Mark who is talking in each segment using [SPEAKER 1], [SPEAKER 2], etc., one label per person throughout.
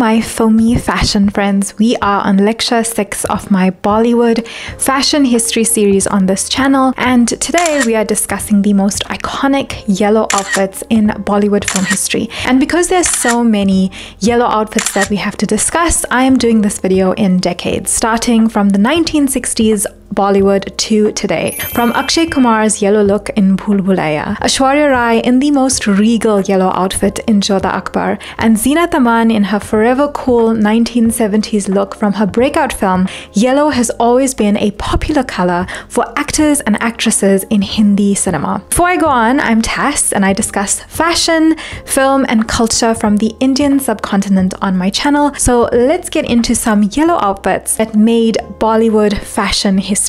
[SPEAKER 1] my filmy fashion friends. We are on lecture 6 of my Bollywood fashion history series on this channel, and today we are discussing the most iconic yellow outfits in Bollywood film history. And because there's so many yellow outfits that we have to discuss, I am doing this video in decades, starting from the 1960s Bollywood to today. From Akshay Kumar's yellow look in Bhool Bhulaiya, Aishwarya Rai in the most regal yellow outfit in Jodha Akbar, and Zeenat Aman in her forever cool 1970s look from her breakout film, yellow has always been a popular color for actors and actresses in Hindi cinema. Before I go on, I'm Tass and I discuss fashion, film and culture from the Indian subcontinent on my channel. So let's get into some yellow outfits that made Bollywood fashion history.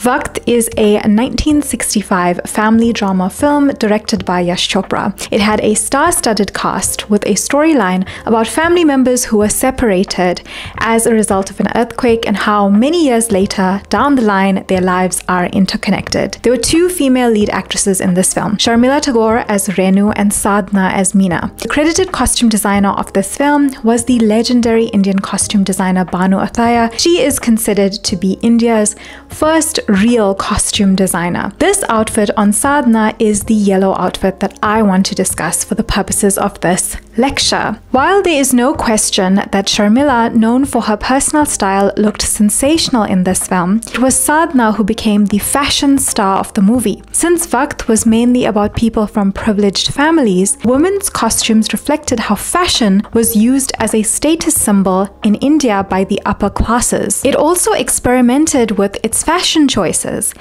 [SPEAKER 1] Waqt is a 1965 family drama film directed by Yash Chopra. It had a star-studded cast with a storyline about family members who were separated as a result of an earthquake and how many years later, down the line, their lives are interconnected. There were two female lead actresses in this film, Sharmila Tagore as Renu and Sadhna as Meena. The credited costume designer of this film was the legendary Indian costume designer Banu Athaya. She is considered to be India's first real costume designer. This outfit on Sadhna is the yellow outfit that I want to discuss for the purposes of this lecture. While there is no question that Sharmila, known for her personal style, looked sensational in this film, it was Sadhna who became the fashion star of the movie. Since Waqt was mainly about people from privileged families, women's costumes reflected how fashion was used as a status symbol in India by the upper classes. It also experimented with its fashion choices.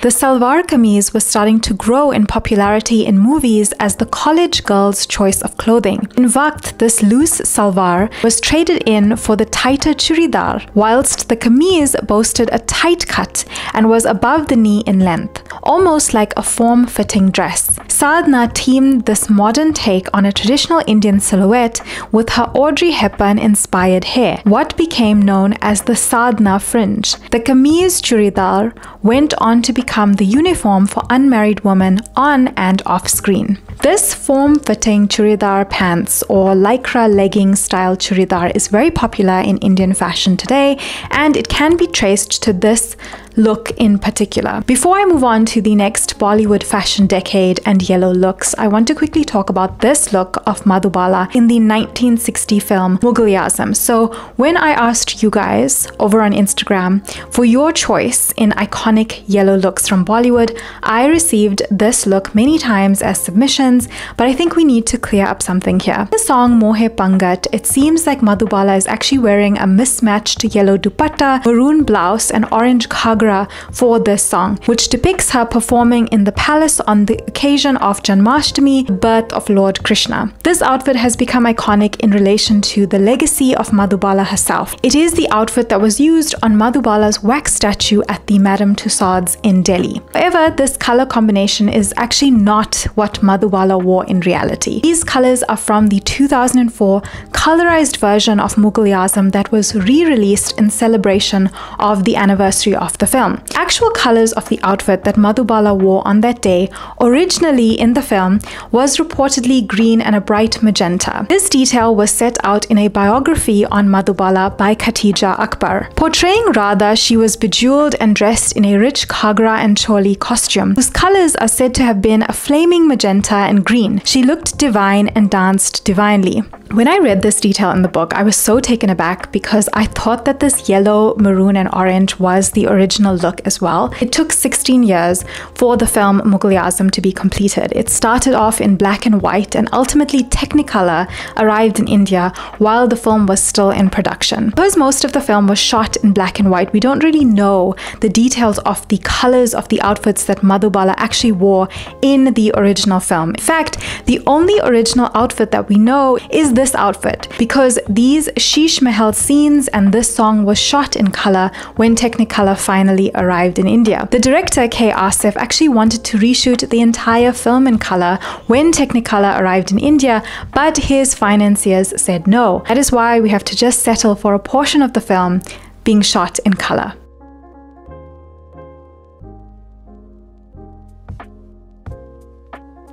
[SPEAKER 1] The salwar kameez was starting to grow in popularity in movies as the college girl's choice of clothing. In Waqt, this loose salwar was traded in for the tighter churidar, whilst the kameez boasted a tight cut and was above the knee in length, almost like a form-fitting dress. Sadhna teamed this modern take on a traditional Indian silhouette with her Audrey Hepburn-inspired hair, what became known as the Sadhna fringe. The kameez churidar went on to become the uniform for unmarried women on and off screen. This form-fitting churidar pants or lycra legging style churidar is very popular in Indian fashion today, and it can be traced to this look in particular. Before I move on to the next Bollywood fashion decade and yellow looks, I want to quickly talk about this look of Madhubala in the 1960 film Mughal-e-Azam. So when I asked you guys over on Instagram for your choice in iconic yellow looks from Bollywood, I received this look many times as submissions, but I think we need to clear up something here. In the song Mohe Pangat, it seems like Madhubala is actually wearing a mismatched yellow dupatta, maroon blouse and orange ghagra for this song, which depicts her performing in the palace on the occasion of Janmashtami, birth of Lord Krishna. This outfit has become iconic in relation to the legacy of Madhubala herself. It is the outfit that was used on Madhubala's wax statue at the Madame Tussauds in Delhi. However, this color combination is actually not what Madhubala wore in reality. These colors are from the 2004 colorized version of Mughal-e-Azam that was re-released in celebration of the anniversary of the film. Actual colors of the outfit that Madhubala wore on that day, originally in the film, was reportedly green and a bright magenta. This detail was set out in a biography on Madhubala by Khatija Akbar. Portraying Radha, she was bejeweled and dressed in a rich ghagra and choli costume, whose colors are said to have been a flaming magenta and green. She looked divine and danced divinely. When I read this detail in the book, I was so taken aback because I thought that this yellow, maroon and orange was the original look as well. It took 16 years for the film Mughal-e-Azam to be completed. It started off in black and white and ultimately Technicolor arrived in India while the film was still in production. Because most of the film was shot in black and white, we don't really know the details of the colors of the outfits that Madhubala actually wore in the original film. In fact, the only original outfit that we know is this outfit, because these Sheesh Mahal scenes and this song was shot in color when Technicolor finally arrived in India. The director K. Asif actually wanted to reshoot the entire film in color when Technicolor arrived in India, but his financiers said no. That is why we have to just settle for a portion of the film being shot in color.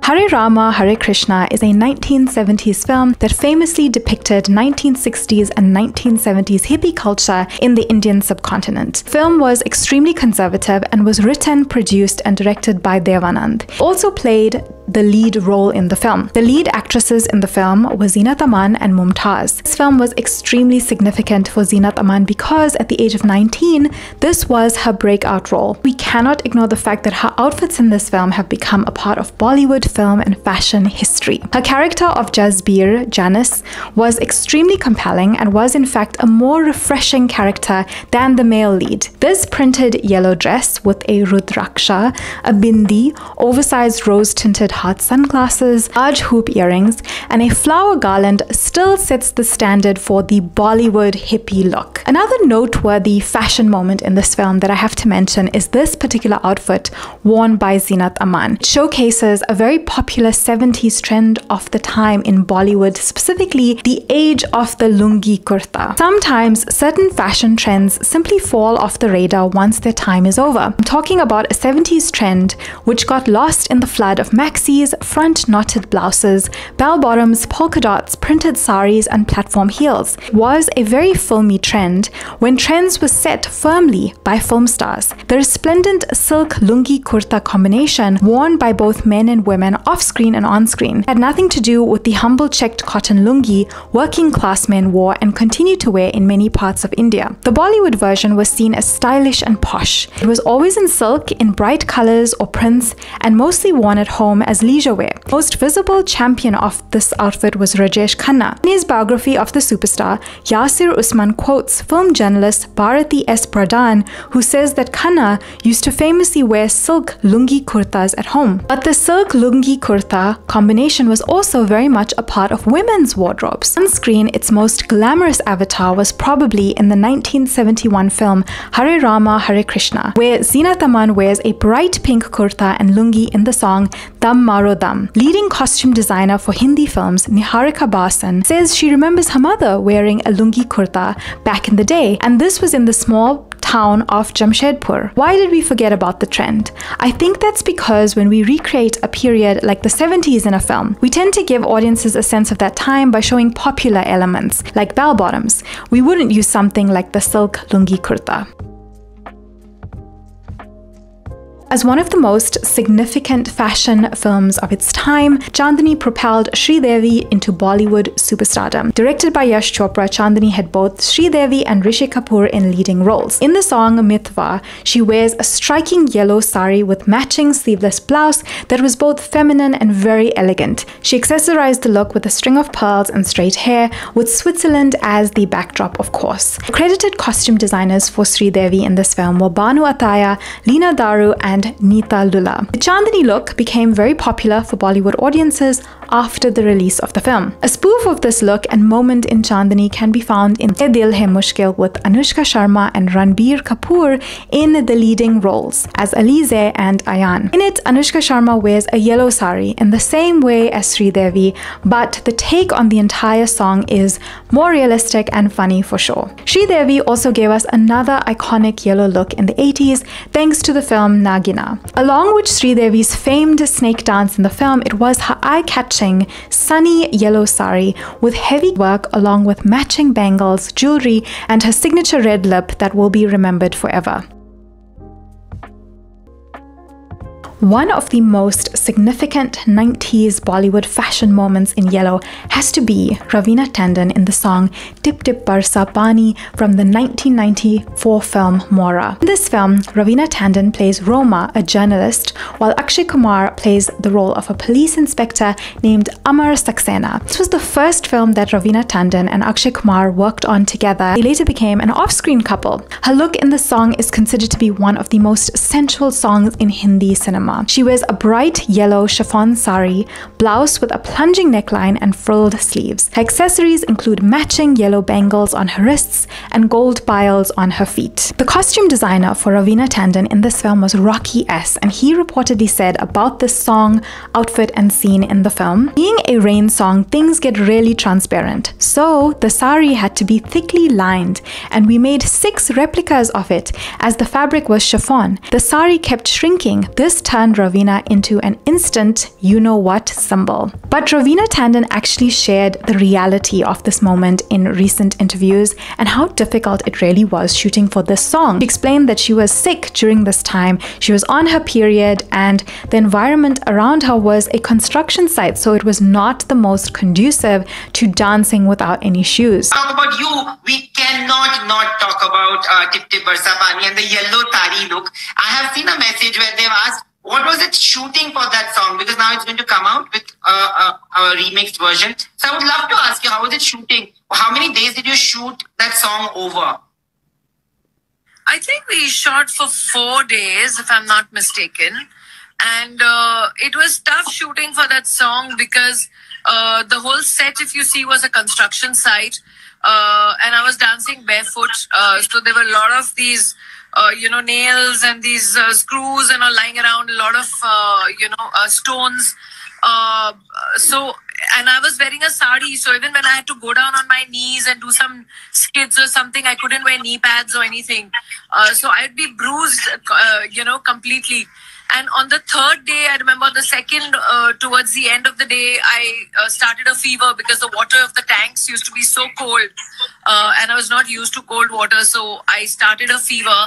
[SPEAKER 1] Hare Rama, Hare Krishna is a 1970s film that famously depicted 1960s and 1970s hippie culture in the Indian subcontinent. The film was extremely conservative and was written, produced, and directed by Devanand. He also played the lead role in the film. The lead actresses in the film were Zeenat Aman and Mumtaz. This film was extremely significant for Zeenat Aman because at the age of 19, this was her breakout role. We cannot ignore the fact that her outfits in this film have become a part of Bollywood film and fashion history. Her character of Jasbir, Janice, was extremely compelling and was in fact a more refreshing character than the male lead. This printed yellow dress with a rudraksha, a bindi, oversized rose-tinted heart sunglasses, large hoop earrings, and a flower garland still sets the standard for the Bollywood hippie look. Another noteworthy fashion moment in this film that I have to mention is this particular outfit worn by Zeenat Aman. It showcases a very popular 70s trend of the time in Bollywood, specifically the age of the lungi kurta. Sometimes certain fashion trends simply fall off the radar once their time is over. I'm talking about a 70s trend which got lost in the flood of maxis, front knotted blouses, bell bottoms, polka dots, printed saris, and platform heels. It was a very filmy trend when trends were set firmly by film stars. The resplendent silk lungi kurta combination worn by both men and women off-screen and on-screen had nothing to do with the humble checked cotton lungi working class men wore and continue to wear in many parts of India. The Bollywood version was seen as stylish and posh. It was always in silk, in bright colors or prints, and mostly worn at home as leisure wear. Most visible champion of this outfit was Rajesh Khanna. In his biography of the superstar, Yasir Usman quotes film journalist Bharati S. Pradhan, who says that Khanna used to famously wear silk lungi kurtas at home. But the silk lungi kurta combination was also very much a part of women's wardrobes. On screen, its most glamorous avatar was probably in the 1971 film Hare Rama, Hare Krishna, where Zeenat Aman wears a bright pink kurta and lungi in the song Dam Maro Dam. Leading costume designer for Hindi films Niharika Basan says she remembers her mother wearing a lungi kurta back in the day, and this was in the small town of Jamshedpur. Why did we forget about the trend? I think that's because when we recreate a period like the 70s in a film, we tend to give audiences a sense of that time by showing popular elements like bell bottoms. We wouldn't use something like the silk lungi kurta. As one of the most significant fashion films of its time, Chandni propelled Sridevi into Bollywood superstardom. Directed by Yash Chopra, Chandni had both Sridevi and Rishi Kapoor in leading roles. In the song Mitwa, she wears a striking yellow sari with matching sleeveless blouse that was both feminine and very elegant. She accessorized the look with a string of pearls and straight hair, with Switzerland as the backdrop, of course. Credited costume designers for Sridevi in this film were Banu Ataya, Leena Daru, and Neeta Lulla. The Chandni look became very popular for Bollywood audiences after the release of the film. A spoof of this look and moment in Chandni can be found in Ye Dil Hai Mushkil with Anushka Sharma and Ranbir Kapoor in the leading roles as Alize and Ayan. In it, Anushka Sharma wears a yellow sari in the same way as Sridevi, but the take on the entire song is more realistic and funny for sure. Sridevi also gave us another iconic yellow look in the 80s thanks to the film Nagina. Along with Sridevi's famed snake dance in the film, it was her eye-catching, sunny yellow sari with heavy work along with matching bangles, jewelry, and her signature red lip that will be remembered forever. One of the most significant 90s Bollywood fashion moments in yellow has to be Raveena Tandon in the song Tip Tip Barsa Pani from the 1994 film Mora. In this film, Raveena Tandon plays Roma, a journalist, while Akshay Kumar plays the role of a police inspector named Amar Saxena. This was the first film that Raveena Tandon and Akshay Kumar worked on together. They later became an off-screen couple. Her look in the song is considered to be one of the most sensual songs in Hindi cinema. She wears a bright yellow chiffon sari, blouse with a plunging neckline and frilled sleeves. Her accessories include matching yellow bangles on her wrists and gold biles on her feet. The costume designer for Raveena Tandon in this film was Rocky S, and he reportedly said about this song, outfit, and scene in the film, being a rain song, things get really transparent. So the sari had to be thickly lined, and we made 6 replicas of it as the fabric was chiffon. The sari kept shrinking. This touch turned Raveena into an instant you-know-what symbol. But Raveena Tandon actually shared the reality of this moment in recent interviews and how difficult it really was shooting for this song. She explained that she was sick during this time, she was on her period, and the environment around her was a construction site, so it was not the most conducive to dancing without any shoes.
[SPEAKER 2] Talk about you, we cannot not talk about Tip Tip Barsa Pani and the yellow tari look. I have seen a message where they've asked, what was it shooting for that song? Because now it's going to come out with a remixed version. So I would love to ask you, how was it shooting? How many days did you shoot that song over?
[SPEAKER 3] I think we shot for 4 days, if I'm not mistaken. And it was tough shooting for that song because the whole set, if you see, was a construction site. And I was dancing barefoot. So there were a lot of these, nails and these screws and all lying around, a lot of, stones. And I was wearing a sari, so even when I had to go down on my knees and do some skids or something, I couldn't wear knee pads or anything. So I'd be bruised, completely. And on the third day, I remember the second, towards the end of the day, I started a fever because the water of the tanks used to be so cold. And I was not used to cold water, so I started a fever.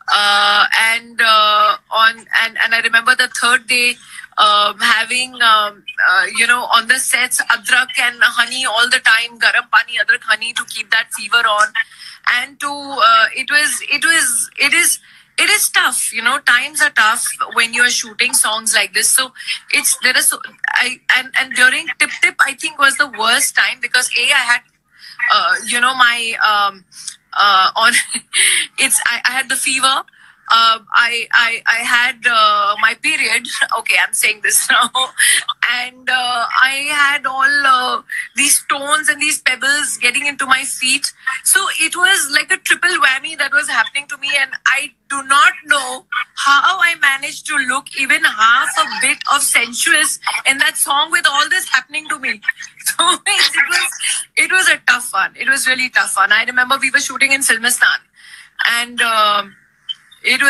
[SPEAKER 3] And I remember the third day, having on the sets adrak and honey all the time, garam pani, adrak honey to keep that fever on, and it is tough. Times are tough when you are shooting songs like this. So and during Tip Tip, I think was the worst time because I had I had the fever. I had my period. Okay, I'm saying this now. And I had all these stones and these pebbles getting into my feet. So it was like a triple whammy that was happening to me. And I do not know how I managed to look even half a bit of sensuous in that song with all this happening to me. So it was a tough one. It was really tough one. I remember we were shooting in Filmistan. And it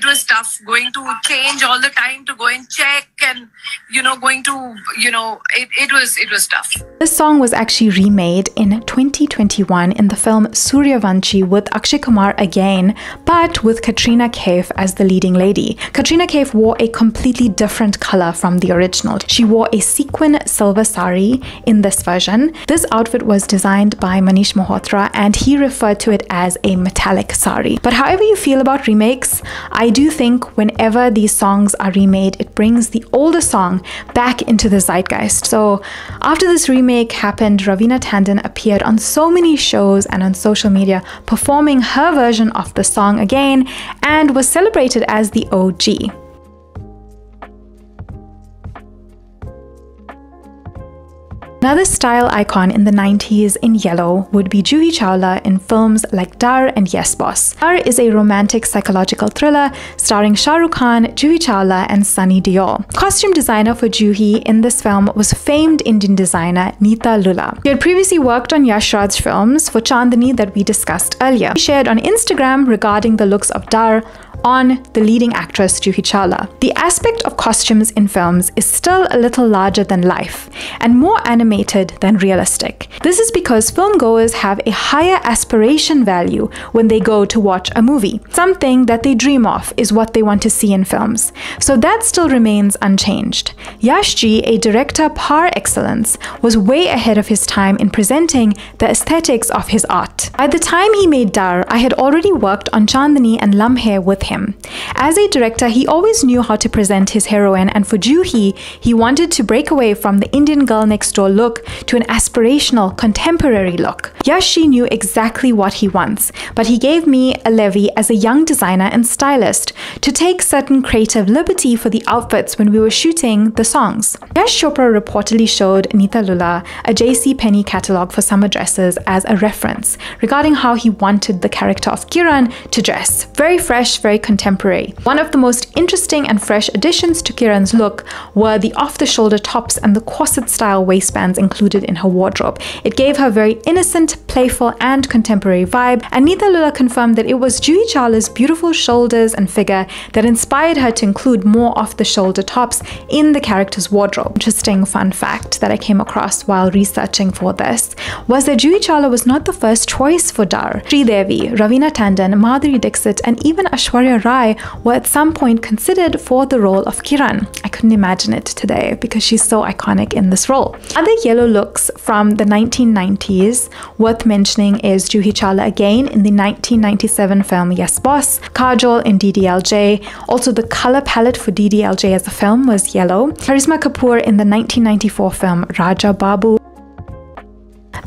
[SPEAKER 3] was tough going to change all the time to go and check and it was tough.
[SPEAKER 1] This song was actually remade in 2021 in the film Suryavanshi with Akshay Kumar again, but with Katrina Kaif as the leading lady. Katrina Kaif wore a completely different color from the original. She wore a sequin silver sari in this version. This outfit was designed by Manish Malhotra and he referred to it as a metallic sari. But however you feel about remakes, I do think whenever these songs are remade, it brings the older song back into the zeitgeist. So after this remake happened, Raveena Tandon appeared on so many shows and on social media performing her version of the song again and was celebrated as the OG. Another style icon in the 90s in yellow would be Juhi Chawla in films like Dar and Yes Boss. Dar is a romantic psychological thriller starring Shah Rukh Khan, Juhi Chawla and Sunny Deol. Costume designer for Juhi in this film was famed Indian designer Neeta Lulla. She had previously worked on Yash Raj films for Chandni that we discussed earlier. She shared on Instagram regarding the looks of Dar on the leading actress Juhi Chawla. The aspect of costumes in films is still a little larger than life and more animated than realistic. This is because filmgoers have a higher aspiration value when they go to watch a movie. Something that they dream of is what they want to see in films. So that still remains unchanged. Yash Ji, a director par excellence, was way ahead of his time in presenting the aesthetics of his art. By the time he made Dar, I had already worked on Chandni and Lamhe with him. As a director, he always knew how to present his heroine, and for Juhi, he wanted to break away from the Indian girl next door look to an aspirational, contemporary look. Yashi knew exactly what he wants, but he gave me a levy as a young designer and stylist to take certain creative liberty for the outfits when we were shooting the songs. Yash Chopra reportedly showed Neeta Lulla a J.C. Penney catalog for summer dresses as a reference regarding how he wanted the character of Kiran to dress. Very fresh, very contemporary. One of the most interesting and fresh additions to Kiran's look were the off-the-shoulder tops and the corset-style waistbands included in her wardrobe. It gave her very innocent, playful, and contemporary vibe, and Neeta Lulla confirmed that it was Juhi Chawla's beautiful shoulders and figure that inspired her to include more off-the-shoulder tops in the character's wardrobe. Interesting fun fact that I came across while researching for this was that Juhi Chawla was not the first choice for Dar. Sridevi, Raveena Tandon, Madhuri Dixit, and even Aishwarya Rai were at some point considered for the role of Kiran. I couldn't imagine it today because she's so iconic in this role. Other yellow looks from the 1990s worth mentioning is Juhi Chawla again in the 1997 film Yes Boss, Kajol in DDLJ. Also, the color palette for DDLJ as a film was yellow. Karisma Kapoor in the 1994 film Raja Babu.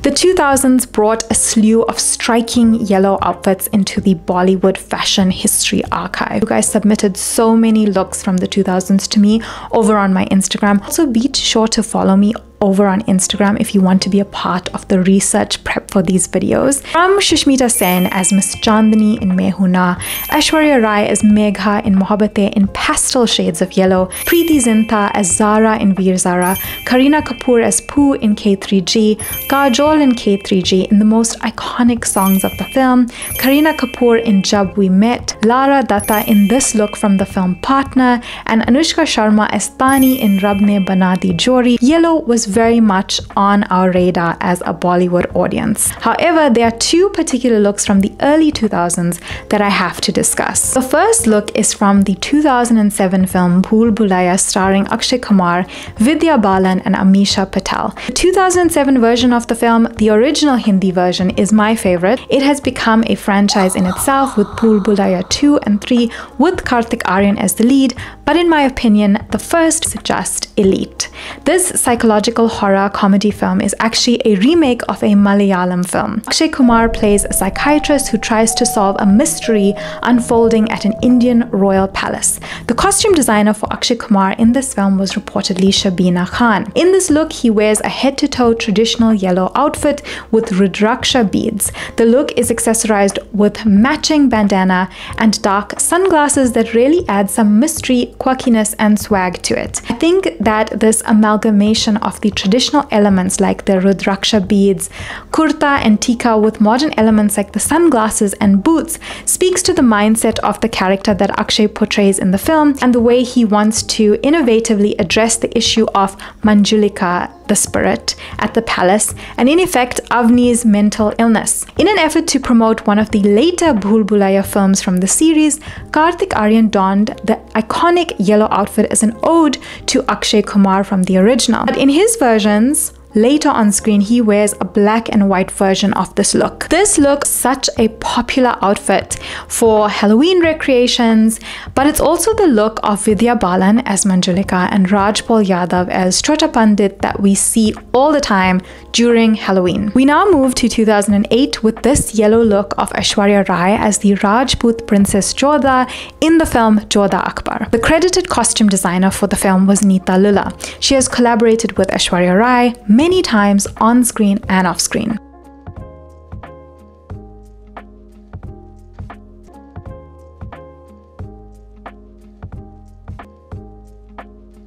[SPEAKER 1] The 2000s brought a slew of striking yellow outfits into the Bollywood fashion history archive. You guys submitted so many looks from the 2000s to me over on my Instagram. Also, be sure to follow me over on Instagram if you want to be a part of the research prep for these videos. From Shushmita Sen as Miss Chandni in Main Hoon Na, Aishwarya Rai as Megha in Mohabbatein in pastel shades of yellow, Preeti Zinta as Zara in Veer Zara, Kareena Kapoor as Pooh in K3G, Kajol in K3G in the most iconic songs of the film, Kareena Kapoor in Jab We Met, Lara Datta in this look from the film Partner, and Anushka Sharma as Tani in Rab Ne Bana Di Jodi. Yellow was very much on our radar as a Bollywood audience. However, there are two particular looks from the early 2000s that I have to discuss. The first look is from the 2007 film Bhool Bhulaiya starring Akshay Kumar, Vidya Balan, and Amisha Patel. The 2007 version of the film, the original Hindi version, is my favorite. It has become a franchise in itself with Bhool Bhulaiya 2 and 3 with Kartik Aaryan as the lead, but in my opinion, the first is just elite. This psychological horror comedy film is actually a remake of a Malayalam film. Akshay Kumar plays a psychiatrist who tries to solve a mystery unfolding at an Indian royal palace. The costume designer for Akshay Kumar in this film was reportedly Shabina Khan. In this look, he wears a head-to-toe traditional yellow outfit with Rudraksha beads. The look is accessorized with matching bandana and dark sunglasses that really add some mystery, quirkiness, and swag to it. I think that this amalgamation of the traditional elements like the Rudraksha beads, kurta and tika with modern elements like the sunglasses and boots speaks to the mindset of the character that Akshay portrays in the film and the way he wants to innovatively address the issue of Manjulika, the spirit, at the palace, and in effect Avni's mental illness. In an effort to promote one of the later Bhool Bhulaiya films from the series, Kartik Aaryan donned the iconic yellow outfit as an ode to Akshay Kumar from the original. But in his versions, later on screen, he wears a black and white version of this look. This look is such a popular outfit for Halloween recreations, but it's also the look of Vidya Balan as Manjulika and Rajpal Yadav as Chota Pandit that we see all the time during Halloween. We now move to 2008 with this yellow look of Aishwarya Rai as the Rajput Princess Jodha in the film Jodha Akbar. The credited costume designer for the film was Neeta Lulla. She has collaborated with Aishwarya Rai many times on screen and off screen.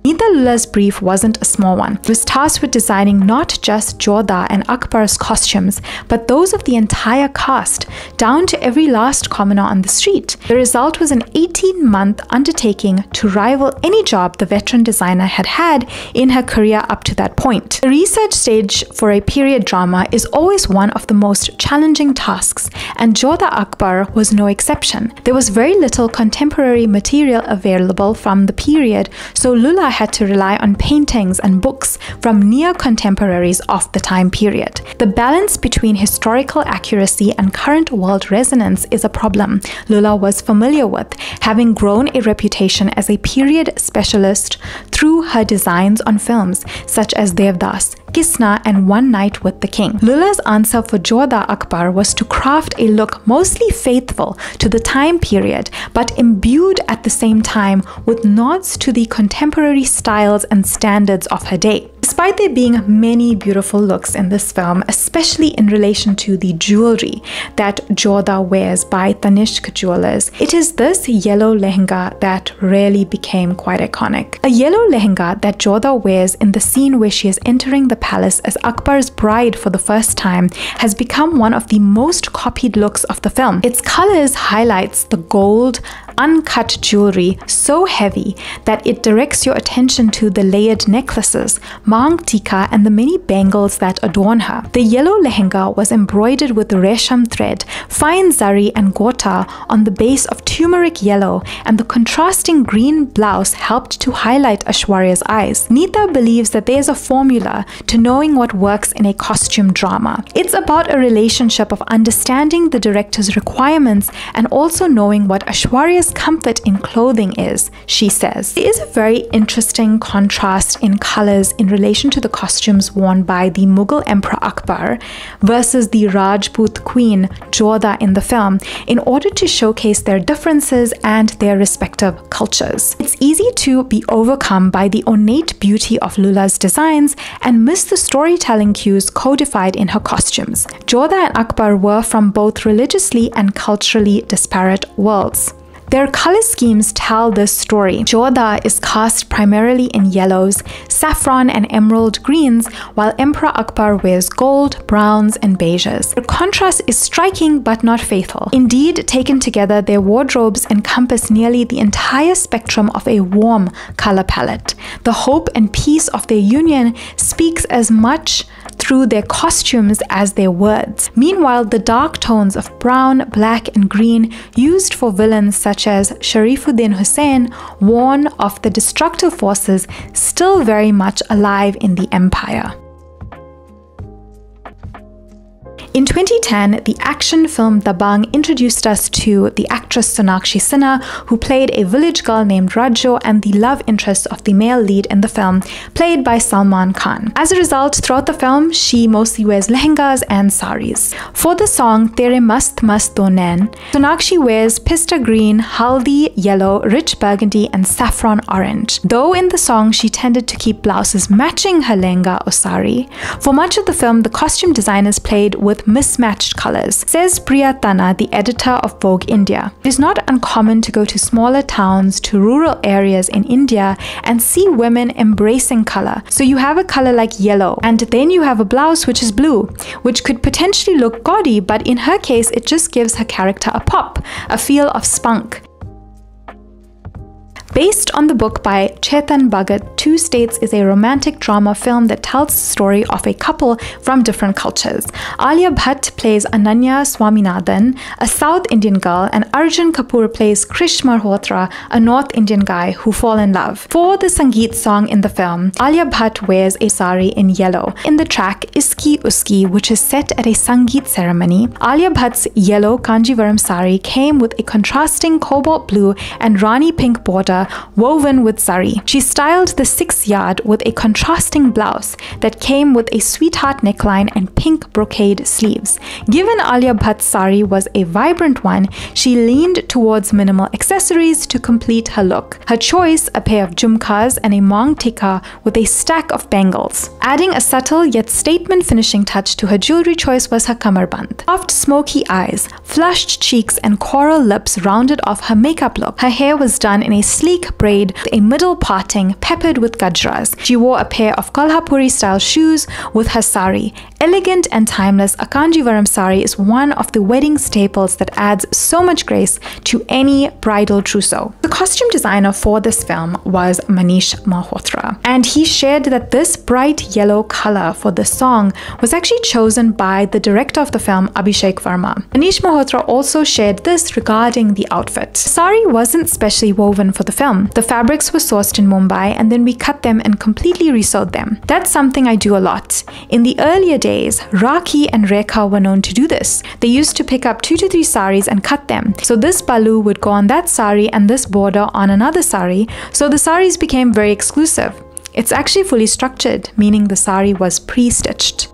[SPEAKER 1] Neeta Lulla's brief wasn't a small one. It was tasked with designing not just Jodha and Akbar's costumes, but those of the entire cast, down to every last commoner on the street. The result was an 18-month undertaking to rival any job the veteran designer had had in her career up to that point. The research stage for a period drama is always one of the most challenging tasks, and Jodha Akbar was no exception. There was very little contemporary material available from the period, so Lulla had to rely on paintings and books from near contemporaries of the time period. The balance between historical accuracy and current world resonance is a problem Lulla was familiar with, having grown a reputation as a period specialist through her designs on films such as Devdas, Kisna, and One Night with the King. Lulla's answer for Jodha Akbar was to craft a look mostly faithful to the time period, but imbued at the same time with nods to the contemporary styles and standards of her day. Despite there being many beautiful looks in this film, especially in relation to the jewelry that Jodha wears by Tanishq Jewelers, it is this yellow lehenga that really became quite iconic. A yellow lehenga that Jodha wears in the scene where she is entering the palace as Akbar's bride for the first time has become one of the most copied looks of the film. Its colors highlights the gold, uncut jewelry so heavy that it directs your attention to the layered necklaces, mang tika, and the many bangles that adorn her. The yellow lehenga was embroidered with resham thread, fine zari and gota on the base of turmeric yellow, and the contrasting green blouse helped to highlight Aishwarya's eyes. Neeta believes that there's a formula to knowing what works in a costume drama. It's about a relationship of understanding the director's requirements and also knowing what Aishwarya's comfort in clothing is, she says. There is a very interesting contrast in colors in relation to the costumes worn by the Mughal Emperor Akbar versus the Rajput Queen Jodha in the film, in order to showcase their differences and their respective cultures. It's easy to be overcome by the ornate beauty of Lula's designs and miss the storytelling cues codified in her costumes. Jodha and Akbar were from both religiously and culturally disparate worlds. Their color schemes tell this story. Jodha is cast primarily in yellows, saffron and emerald greens, while Emperor Akbar wears gold, browns, and beiges. The contrast is striking but not fatal. Indeed, taken together, their wardrobes encompass nearly the entire spectrum of a warm color palette. The hope and peace of their union speaks as much through their costumes as their words. Meanwhile, the dark tones of brown, black, and green used for villains such as Sharifuddin Hussain warn of the destructive forces still very much alive in the empire. In 2010, the action film Dabangg introduced us to the actress Sonakshi Sinha, who played a village girl named Rajo and the love interest of the male lead in the film, played by Salman Khan. As a result, throughout the film, she mostly wears lehengas and saris. For the song Tere Mast Mast Do Nain, Sonakshi wears pista green, haldi yellow, rich burgundy, and saffron orange. Though in the song she tended to keep blouses matching her lehenga or sari, for much of the film the costume designers played with mismatched colors. Says Priya Tanna, the editor of Vogue India, it is not uncommon to go to smaller towns, to rural areas in India and see women embracing color. So you have a color like yellow, and then you have a blouse which is blue, which could potentially look gaudy, but in her case it just gives her character a pop, a feel of spunk. Based on the book by Chetan Bhagat, Two States is a romantic drama film that tells the story of a couple from different cultures. Alia Bhatt plays Ananya Swaminathan, a South Indian girl, and Arjun Kapoor plays Krish Malhotra, a North Indian guy who fall in love. For the Sangeet song in the film, Alia Bhatt wears a sari in yellow. In the track Iski Uski, which is set at a Sangeet ceremony, Alia Bhatt's yellow Kanjivaram sari came with a contrasting cobalt blue and Rani pink border woven with zari. She styled the 6 yard with a contrasting blouse that came with a sweetheart neckline and pink brocade sleeves. Given Alia Bhatt's sari was a vibrant one, she leaned towards minimal accessories to complete her look. Her choice, a pair of jhumkas and a mang tika with a stack of bangles. Adding a subtle yet statement finishing touch to her jewelry choice was her kamarband. Soft smoky eyes, flushed cheeks, and coral lips rounded off her makeup look. Her hair was done in a sleek braid with a middle parting peppered with gajras. She wore a pair of Kolhapuri style shoes with her sari. Elegant and timeless, a Kanjivaram sari is one of the wedding staples that adds so much grace to any bridal trousseau. The costume designer for this film was Manish Malhotra, and he shared that this bright yellow color for the song was actually chosen by the director of the film, Abhishek Verma. Manish Malhotra also shared this regarding the outfit. Sari wasn't specially woven for the film. The fabrics were sourced in Mumbai and then we cut them and completely resewed them. That's something I do a lot. In the earlier days, Rakhi and Rekha were known to do this. They used to pick up 2 to 3 saris and cut them. So this balu would go on that sari and this border on another sari. So the saris became very exclusive. It's actually fully structured, meaning the sari was pre-stitched.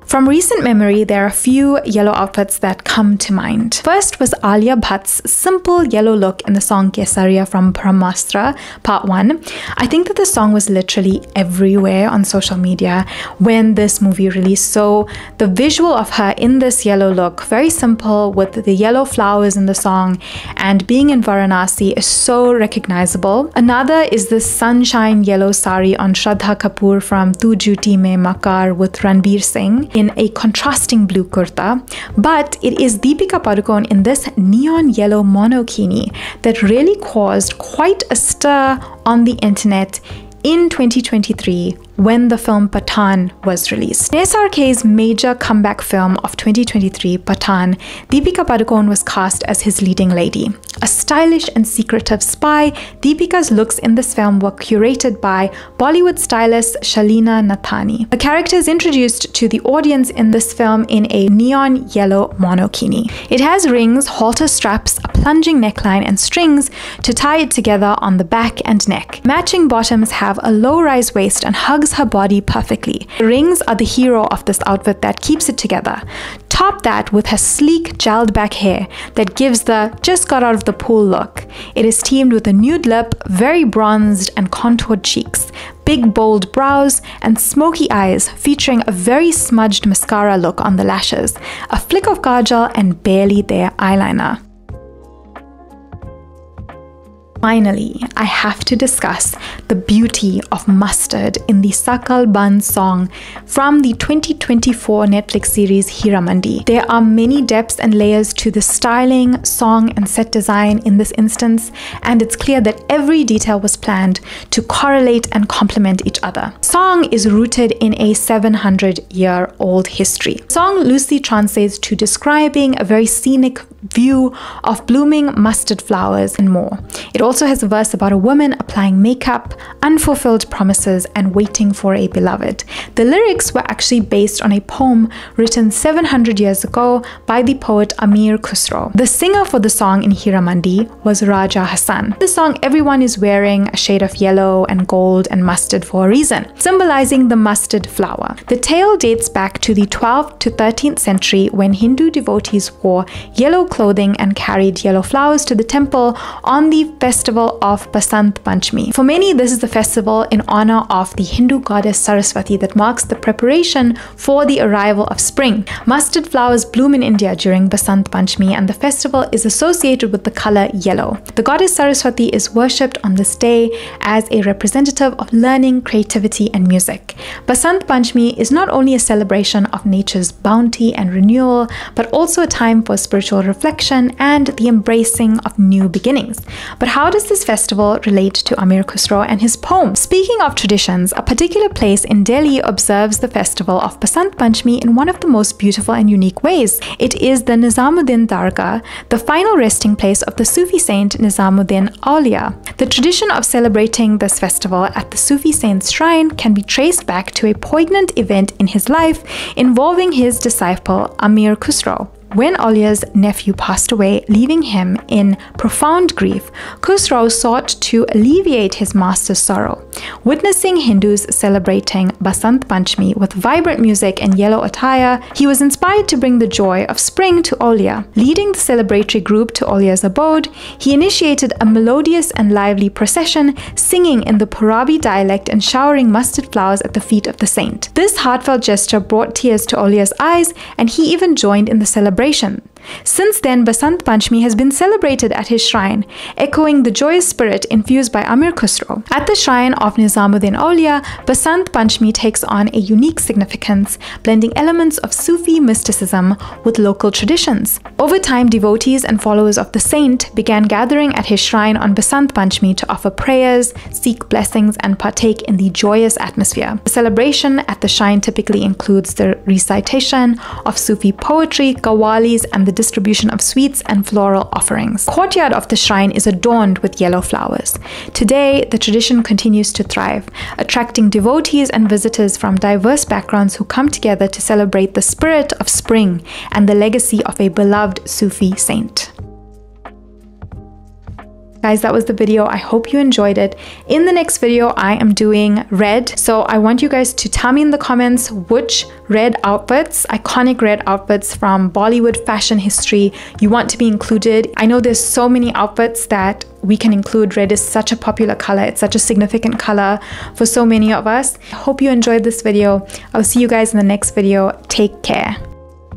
[SPEAKER 1] From recent memory, there are a few yellow outfits that come to mind. First was Alia Bhatt's simple yellow look in the song Kesariya from Brahmastra Part 1. I think that the song was literally everywhere on social media when this movie released. So the visual of her in this yellow look, very simple with the yellow flowers in the song and being in Varanasi, is so recognizable. Another is this sunshine yellow sari on Shraddha Kapoor from Tu Jhuti Mein Makar with Ranbir Singh in a contrasting blue kurta. But it is Deepika Padukone in this neon yellow monokini that really caused quite a stir on the internet in 2023 when the film Pathaan was released. In SRK's major comeback film of 2023, Pathaan, Deepika Padukone was cast as his leading lady. A stylish and secretive spy, Deepika's looks in this film were curated by Bollywood stylist Shalina Nathani. The character is introduced to the audience in this film in a neon yellow monokini. It has rings, halter straps, a plunging neckline, and strings to tie it together on the back and neck. Matching bottoms have a low-rise waist and hugs her body perfectly. The rings are the hero of this outfit that keeps it together. Top that with her sleek, gelled back hair that gives the just got out of the pool look. It is teamed with a nude lip, very bronzed and contoured cheeks, big bold brows, and smoky eyes featuring a very smudged mascara look on the lashes, a flick of kajal, and barely there eyeliner. Finally, I have to discuss the beauty of mustard in the Sakal Ban song from the 2024 Netflix series Heeramandi. There are many depths and layers to the styling, song, and set design in this instance, and it's clear that every detail was planned to correlate and complement each other. The song is rooted in a 700-year-old history. The song loosely translates to describing a very scenic view of blooming mustard flowers and more. It also has a verse about a woman applying makeup, unfulfilled promises, and waiting for a beloved. The lyrics were actually based on a poem written 700 years ago by the poet Amir Khusro. The singer for the song in Heeramandi was Raja Hassan. In the song, everyone is wearing a shade of yellow and gold and mustard for a reason, symbolizing the mustard flower. The tale dates back to the 12th to 13th century when Hindu devotees wore yellow clothing and carried yellow flowers to the temple on the festival of Basant Panchami. For many, this is the festival in honor of the Hindu goddess Saraswati that marks the preparation for the arrival of spring. Mustard flowers bloom in India during Basant Panchami, and the festival is associated with the color yellow. The goddess Saraswati is worshipped on this day as a representative of learning, creativity, and music. Basant Panchami is not only a celebration of nature's bounty and renewal, but also a time for spiritual reflection and the embracing of new beginnings. But how does this festival relate to Amir Khusro and his poem? Speaking of traditions, a particular place in Delhi observes the festival of Basant Panchami in one of the most beautiful and unique ways. It is the Nizamuddin Dargah, the final resting place of the Sufi saint Nizamuddin Aulia. The tradition of celebrating this festival at the Sufi saint's shrine can be traced back to a poignant event in his life involving his disciple Amir Khusro. When Aulia's nephew passed away, leaving him in profound grief, Khusro sought to alleviate his master's sorrow. Witnessing Hindus celebrating Basant Panchami with vibrant music and yellow attire, he was inspired to bring the joy of spring to Aulia. Leading the celebratory group to Aulia's abode, he initiated a melodious and lively procession, singing in the Purabi dialect and showering mustard flowers at the feet of the saint. This heartfelt gesture brought tears to Aulia's eyes, and he even joined in the celebration. Since then, Basant Panchami has been celebrated at his shrine, echoing the joyous spirit infused by Amir Khusro. At the shrine of Nizamuddin Aulia, Basant Panchami takes on a unique significance, blending elements of Sufi mysticism with local traditions. Over time, devotees and followers of the saint began gathering at his shrine on Basant Panchami to offer prayers, seek blessings, and partake in the joyous atmosphere. The celebration at the shrine typically includes the recitation of Sufi poetry, qawwalis, and the distribution of sweets and floral offerings. The courtyard of the shrine is adorned with yellow flowers. Today, the tradition continues to thrive, attracting devotees and visitors from diverse backgrounds who come together to celebrate the spirit of spring and the legacy of a beloved Sufi saint. Guys, that was the video. I hope you enjoyed it. In the next video, I am doing red. So I want you guys to tell me in the comments which red outfits, iconic red outfits from Bollywood fashion history you want to be included. I know there's so many outfits that we can include. Red is such a popular color. It's such a significant color for so many of us. I hope you enjoyed this video. I'll see you guys in the next video. Take care.